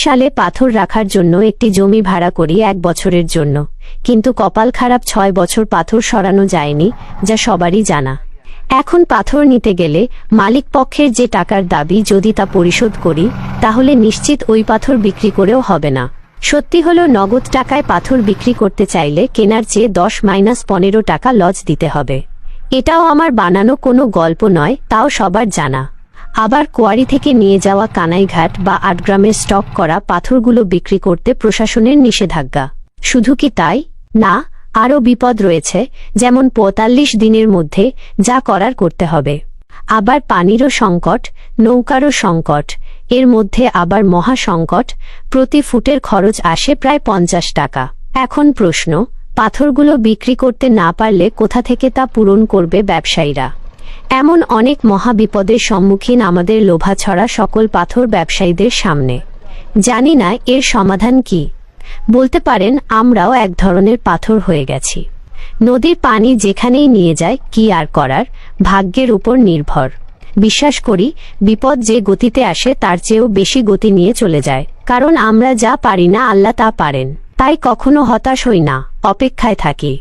সালে পাথর রাখার জন্য একটি জমি ভাড়া করি 1 বছরের জন্য, কিন্তু কপাল খারাপ 6 বছর পাথর সরানো যায়নি, যা সবারই জানা। এখন পাথর নিতে গেলে মালিক পক্ষের যে টাকার দাবি যদি তা পরিশোধ করি, তাহলে নিশ্চিত ওই পাথর বিক্রি করেও হবে না। সত্যি হলো নগদ টাকায় পাথর বিক্রি করতে চাইলে কেনার চেয়ে 10-15 টাকা লজ দিতে হবে। এটাও আমার বানানো কোনো গল্প নয়, তাও সবার জানা। আবার কোয়ারি থেকে নিয়ে যাওয়া কানাইঘাট বা 8 গ্রামের স্টক করা পাথরগুলো বিক্রি করতে প্রশাসনের নিষেধাজ্ঞা। শুধু কি তাই? না, আরও বিপদ রয়েছে, যেমন 45 দিনের মধ্যে যা করার করতে হবে। আবার পানিরও সংকট, নৌকারও সংকট, এর মধ্যে আবার মহা সংকট, প্রতি ফুটের খরচ আসে প্রায় 50 টাকা। এখন প্রশ্ন, পাথরগুলো বিক্রি করতে না পারলে কোথা থেকে তা পূরণ করবে ব্যবসায়ীরা? এমন অনেক মহা বিপদের সম্মুখীন আমাদের লোভাছড়া সকল পাথর ব্যবসায়ীদের সামনে। জানি না এর সমাধান কি। বলতে পারেন আমরাও এক ধরনের পাথর হয়ে গেছি। নদীর পানি যেখানেই নিয়ে যায়, কি আর করার, ভাগ্যের উপর নির্ভর। বিশ্বাস করি বিপদ যে গতিতে আসে তার চেয়েও বেশি গতি নিয়ে চলে যায়, কারণ আমরা যা পারি না আল্লাহ তা পারেন। তাই কখনো হতাশ হই না, অপেক্ষায় থাকি।